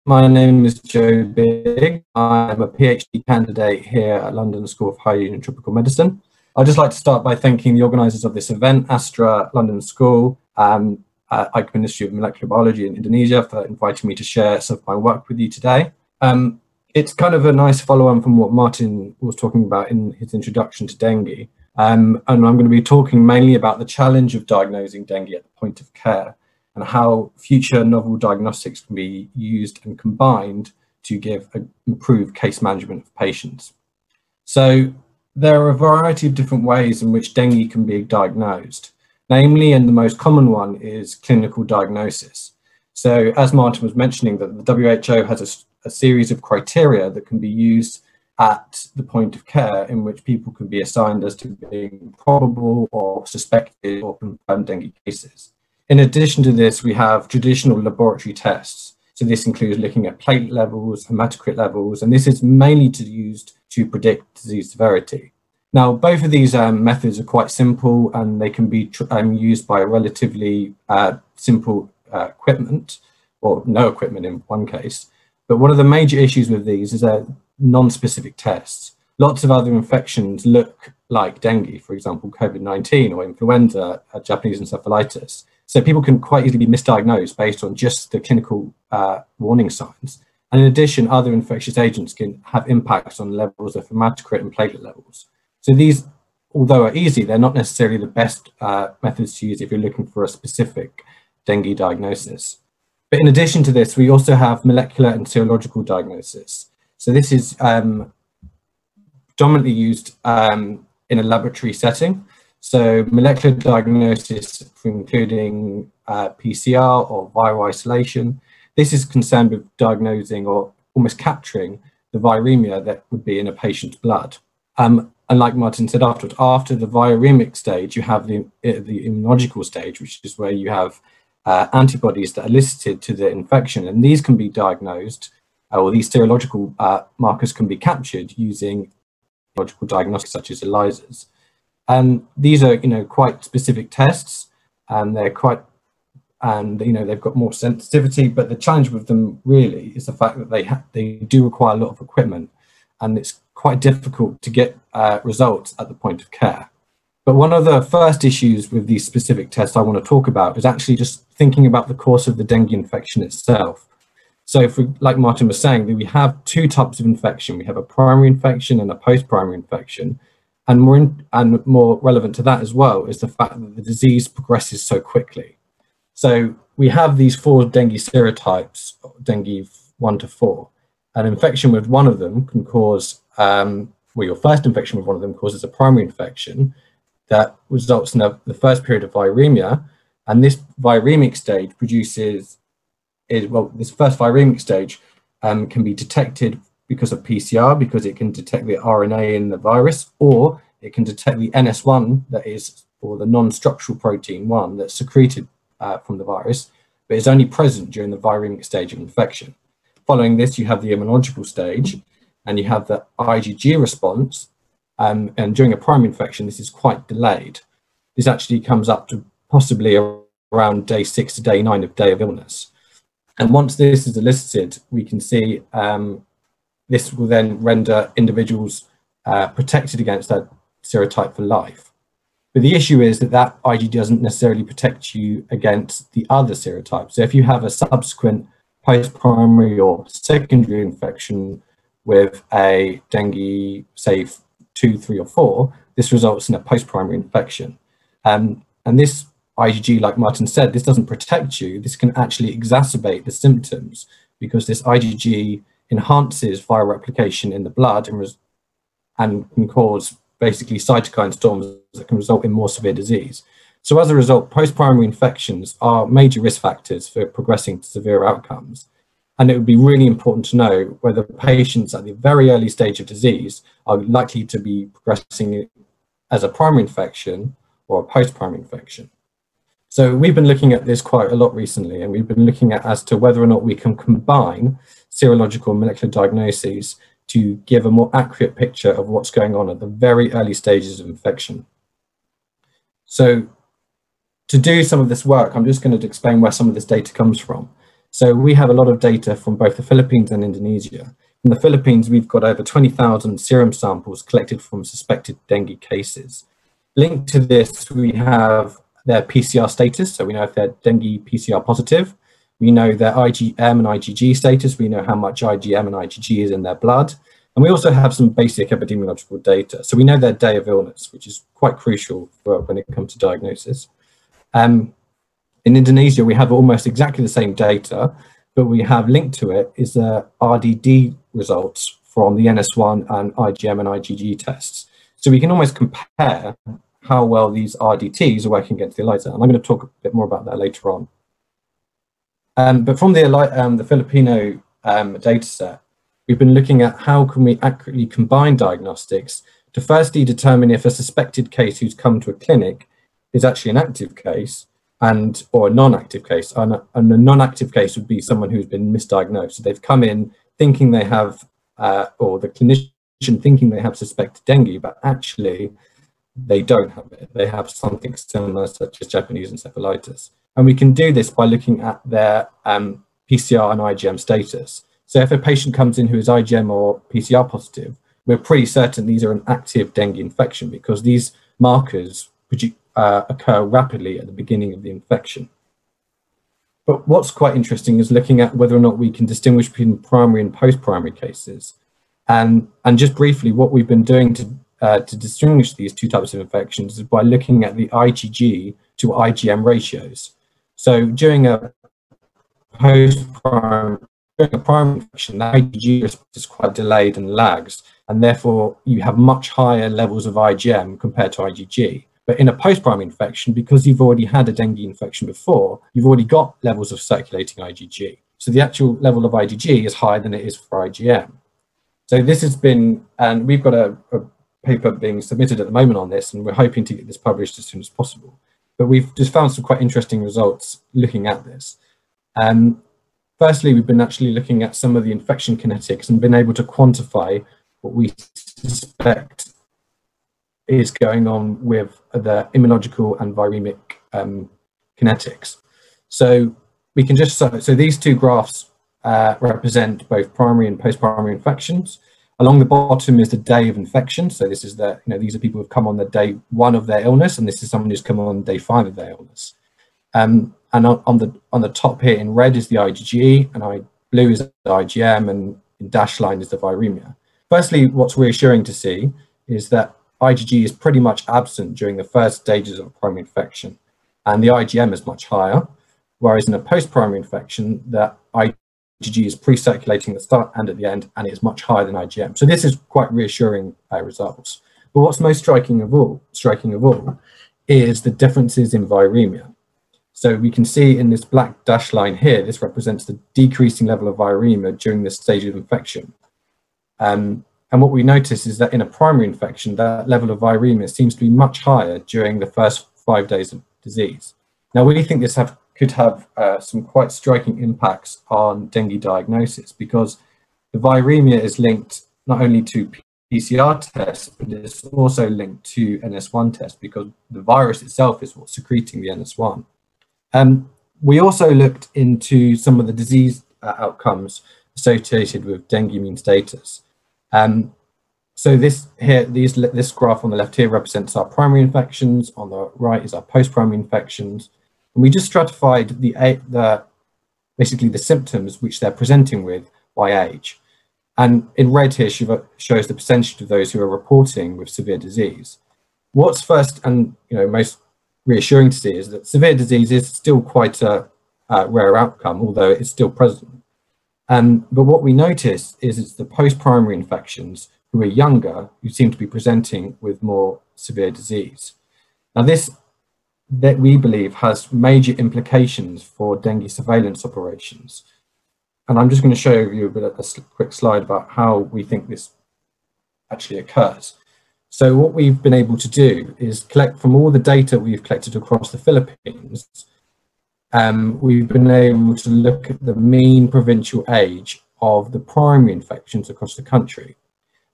My name is Joe Bigg. I'm a PhD candidate here at London School of Hygiene and Tropical Medicine. I'd just like to start by thanking the organisers of this event, Astra, London School, Icon Ministry of Molecular Biology in Indonesia, for inviting me to share some of my work with you today. It's kind of a nice follow-on from what Martin was talking about in his introduction to dengue. And I'm going to be talking mainly about the challenge of diagnosing dengue at the point of care, and how future novel diagnostics can be used and combined to give improved case management of patients. So there are a variety of different ways in which dengue can be diagnosed, namely, and the most common one is clinical diagnosis. So as Martin was mentioning, that the WHO has a series of criteria that can be used at the point of care in which people can be assigned as to being probable or suspected or confirmed dengue cases. In addition to this, we have traditional laboratory tests. So this includes looking at platelet levels, hematocrit levels, and this is mainly used to predict disease severity. Now, both of these methods are quite simple, and they can be used by a relatively simple equipment, or no equipment in one case. But one of the major issues with these is they're non-specific tests. Lots of other infections look like dengue, for example, COVID-19 or influenza, Japanese encephalitis. So people can quite easily be misdiagnosed based on just the clinical warning signs. And in addition, other infectious agents can have impacts on levels of hematocrit and platelet levels. So these, although are easy, they're not necessarily the best methods to use if you're looking for a specific dengue diagnosis. But in addition to this, we also have molecular and serological diagnosis. So this is predominantly used in a laboratory setting. So molecular diagnosis, including PCR or viral isolation, this is concerned with diagnosing or almost capturing the viremia that would be in a patient's blood. And like Martin said afterwards, after the viremic stage, you have the immunological stage, which is where you have antibodies that are elicited to the infection, and these can be diagnosed, or these serological markers can be captured using serological diagnostics such as ELISAs. And these are, quite specific tests, and they're quite, and they've got more sensitivity. But the challenge with them really is the fact that they do require a lot of equipment, and it's quite difficult to get results at the point of care. But one of the first issues with these specific tests I want to talk about is actually just thinking about the course of the dengue infection itself. So, like Martin was saying, we have two types of infection. We have a primary infection and a post-primary infection. And more relevant to that as well is the fact that the disease progresses so quickly. So we have these 4 dengue serotypes, dengue 1 to 4. An infection with one of them can cause, your first infection with one of them causes a primary infection that results in the first period of viremia. And this viremic stage this first viremic stage can be detected because of PCR, because it can detect the RNA in the virus, or it can detect the NS1, that is, or the non-structural protein 1 that's secreted from the virus, but is only present during the viremic stage of infection. Following this, you have the immunological stage, and you have the IgG response, and during a primary infection, this is quite delayed. This actually comes up to possibly around day 6 to day 9 of day of illness. And once this is elicited, we can see this will then render individuals protected against that serotype for life. But the issue is that IgG doesn't necessarily protect you against the other serotypes. So if you have a subsequent post-primary or secondary infection with a dengue, say 2, 3, or 4, this results in a post-primary infection. And this IgG, like Martin said, this doesn't protect you. This can actually exacerbate the symptoms because this IgG enhances viral replication in the blood and can cause basically cytokine storms that can result in more severe disease. So as a result, post-primary infections are major risk factors for progressing to severe outcomes. And it would be really important to know whether patients at the very early stage of disease are likely to be progressing as a primary infection or a post-primary infection. So we've been looking at this quite a lot recently, and we've been looking at as to whether or not we can combine serological and molecular diagnoses to give a more accurate picture of what's going on at the very early stages of infection. So to do some of this work, I'm just going to explain where some of this data comes from. So we have a lot of data from both the Philippines and Indonesia. In the Philippines, we've got over 20,000 serum samples collected from suspected dengue cases. Linked to this, we have their PCR status, so we know if they're dengue PCR positive. We know their IgM and IgG status. We know how much IgM and IgG is in their blood. And we also have some basic epidemiological data. So we know their day of illness, which is quite crucial when it comes to diagnosis. In Indonesia, we have almost exactly the same data, but we have linked to it is the RDD results from the NS1 and IgM and IgG tests. So we can almost compare how well these RDTs are working against the ELISA. And I'm going to talk a bit more about that later on. But from the Filipino data set, we've been looking at how can we accurately combine diagnostics to firstly determine if a suspected case who's come to a clinic is actually an active case or a non-active case. And a non-active case would be someone who's been misdiagnosed. So they've come in thinking they have, or the clinician thinking they have suspected dengue, but actually they don't have it. They have something similar, such as Japanese encephalitis. And we can do this by looking at their PCR and IgM status. So if a patient comes in who is IgM or PCR positive, we're pretty certain these are an active dengue infection because these markers occur rapidly at the beginning of the infection. But what's quite interesting is looking at whether or not we can distinguish between primary and post-primary cases. And just briefly, what we've been doing to distinguish these two types of infections is by looking at the IgG to IgM ratios. So during a primary infection, the IgG response is quite delayed and lags, and therefore you have much higher levels of IgM compared to IgG. But in a post-primary infection, because you've already had a dengue infection before, you've already got levels of circulating IgG. So the actual level of IgG is higher than it is for IgM. So this has been, and we've got a paper being submitted at the moment on this, and we're hoping to get this published as soon as possible. But we've just found some quite interesting results looking at this. Firstly, we've been actually looking at some of the infection kinetics and been able to quantify what we suspect is going on with the immunological and viremic kinetics. So we can just, so these two graphs represent both primary and post-primary infections. Along the bottom is the day of infection. So this is these are people who've come on the day 1 of their illness, and this is someone who's come on day 5 of their illness. And on the top here in red is the IgG, and blue is the IgM, and in dashed line is the viremia. Firstly, what's reassuring to see is that IgG is pretty much absent during the first stages of a primary infection, and the IgM is much higher, whereas in a post-primary infection, the IgG is pre-circulating at the start and at the end, and it's much higher than IgM. So this is quite reassuring results. But what's most striking of all is the differences in viremia. So we can see in this black dashed line here, this represents the decreasing level of viremia during this stage of infection. And what we notice is that in a primary infection, that level of viremia seems to be much higher during the first 5 days of disease. Now, we think this could have some quite striking impacts on dengue diagnosis, because the viremia is linked not only to PCR tests, but it's also linked to NS1 tests, because the virus itself is what's secreting the NS1. We also looked into some of the disease outcomes associated with dengue immune status. So this graph on the left here represents our primary infections. On the right is our post-primary infections, and we just stratified basically the symptoms which they're presenting with by age. And in red here shows the percentage of those who are reporting with severe disease. What's first and most reassuring to see is that severe disease is still quite a rare outcome, although it's still present. But what we notice is it's the post-primary infections who are younger who seem to be presenting with more severe disease. Now this, that we believe, has major implications for dengue surveillance operations. And I'm just going to show you a quick slide about how we think this actually occurs. So what we've been able to do is collect from all the data we've collected across the Philippines. We've been able to look at the mean provincial age of the primary infections across the country.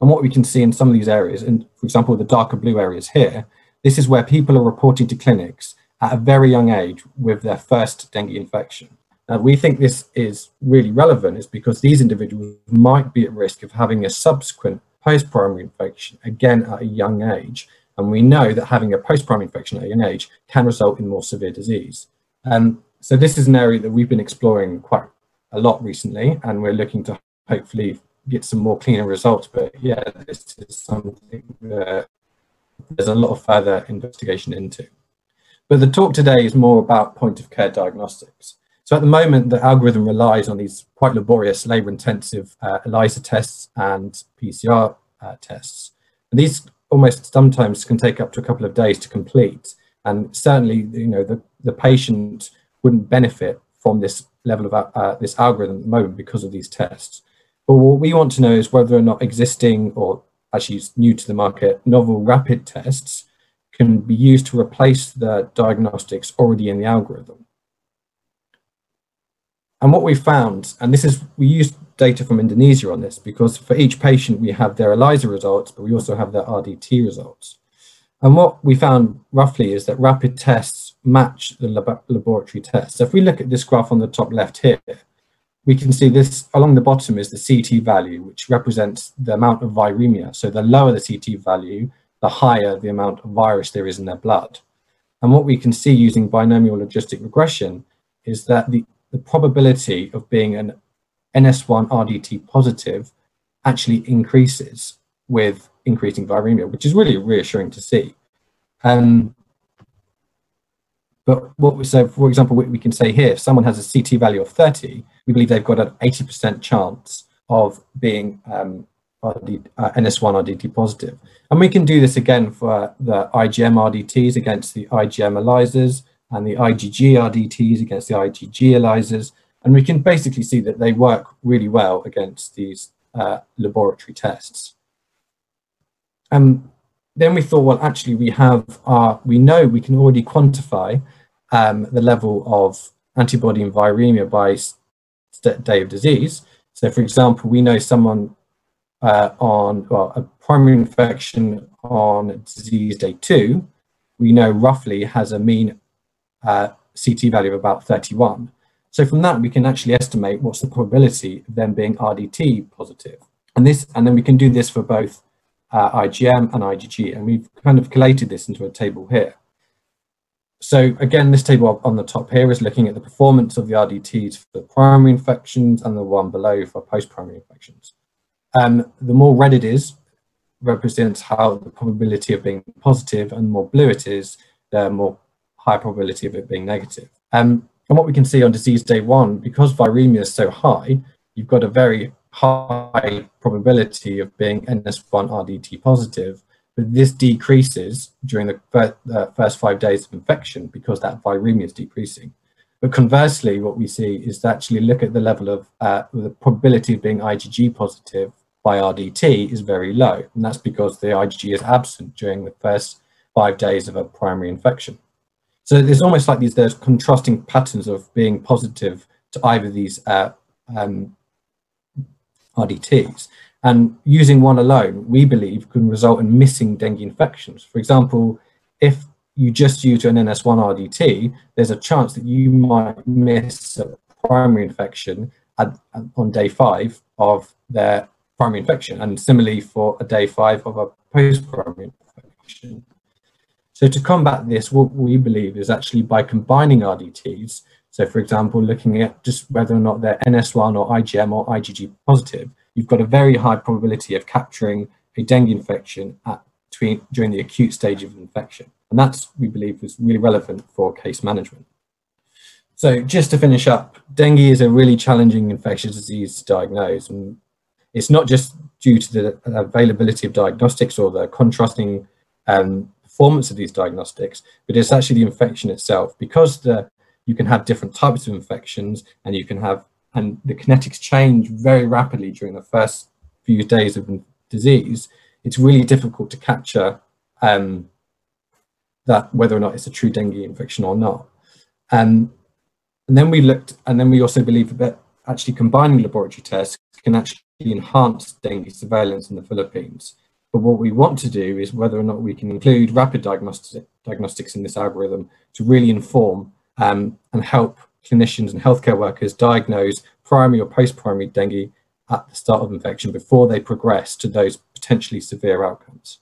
And what we can see in some of these areas, and for example, the darker blue areas here, this is where people are reporting to clinics at a very young age with their first dengue infection. We think this is really relevant is because these individuals might be at risk of having a subsequent post-primary infection, again at a young age. And we know that having a post-primary infection at a young age can result in more severe disease. So this is an area that we've been exploring quite a lot recently, and we're looking to hopefully get some more cleaner results. But yeah, this is something that there's a lot of further investigation into. But the talk today is more about point-of-care diagnostics. So at the moment, the algorithm relies on these quite laborious, labor-intensive ELISA tests and PCR tests. And these almost sometimes can take up to a couple of days to complete. And certainly, you know, the patient wouldn't benefit from this level of this algorithm at the moment because of these tests. But what we want to know is whether or not existing, or actually new to the market, novel rapid tests can be used to replace the diagnostics already in the algorithm. And what we found, and this is, we used data from Indonesia on this, because for each patient we have their ELISA results, but we also have their RDT results. And what we found roughly is that rapid tests match the laboratory tests. So if we look at this graph on the top left here, we can see this along the bottom is the CT value, which represents the amount of viremia. So the lower the CT value, the higher the amount of virus there is in their blood. And what we can see using binomial logistic regression is that the probability of being an NS1 RDT positive actually increases with increasing viremia, which is really reassuring to see. But what we say, for example, we can say here, if someone has a CT value of 30, we believe they've got an 80% chance of being NS1 RDT positive. And we can do this again for the IgM RDTs against the IgM ELISAs and the IgG RDTs against the IgG ELISAs. And we can basically see that they work really well against these laboratory tests. Then we thought, well, actually we know we can already quantify the level of antibody and viremia by day of disease. So for example, we know someone on a primary infection on disease day 2, we know roughly has a mean CT value of about 31. So from that, we can actually estimate what's the probability of them being RDT positive. And then we can do this for both IgM and IgG, and we've kind of collated this into a table here. So again, this table on the top here is looking at the performance of the RDTs for primary infections and the one below for post-primary infections. The more red it is, represents how the probability of being positive, and the more blue it is, the more high probability of it being negative. And what we can see on disease day 1, because viremia is so high, you've got a very high probability of being NS1 RDT positive, but this decreases during the first 5 days of infection because that viremia is decreasing. But conversely, what we see is to actually look at the level of the probability of being IgG positive by RDT is very low, and that's because the IgG is absent during the first 5 days of a primary infection. So there's almost like there's contrasting patterns of being positive to either these RDTs. And using one alone, we believe, can result in missing dengue infections. For example, if you just use an NS1 RDT, there's a chance that you might miss a primary infection on day 5 of their primary infection, and similarly for a day 5 of a post-primary infection. So to combat this, what we believe is actually by combining RDTs, so for example, looking at just whether or not they're NS1 or IgM or IgG positive, you've got a very high probability of capturing a dengue infection during the acute stage of infection. And that's, we believe, is really relevant for case management. So just to finish up, dengue is a really challenging infectious disease to diagnose. And it's not just due to the availability of diagnostics or the contrasting performance of these diagnostics, but it's actually the infection itself. Because you can have different types of infections, and the kinetics change very rapidly during the first few days of disease, it's really difficult to capture that whether or not it's a true dengue infection or not. And then we also believe that actually combining laboratory tests can actually enhance dengue surveillance in the Philippines. But what we want to do is whether or not we can include rapid diagnostics in this algorithm to really inform and help clinicians and healthcare workers diagnose primary or post-primary dengue at the start of infection before they progress to those potentially severe outcomes.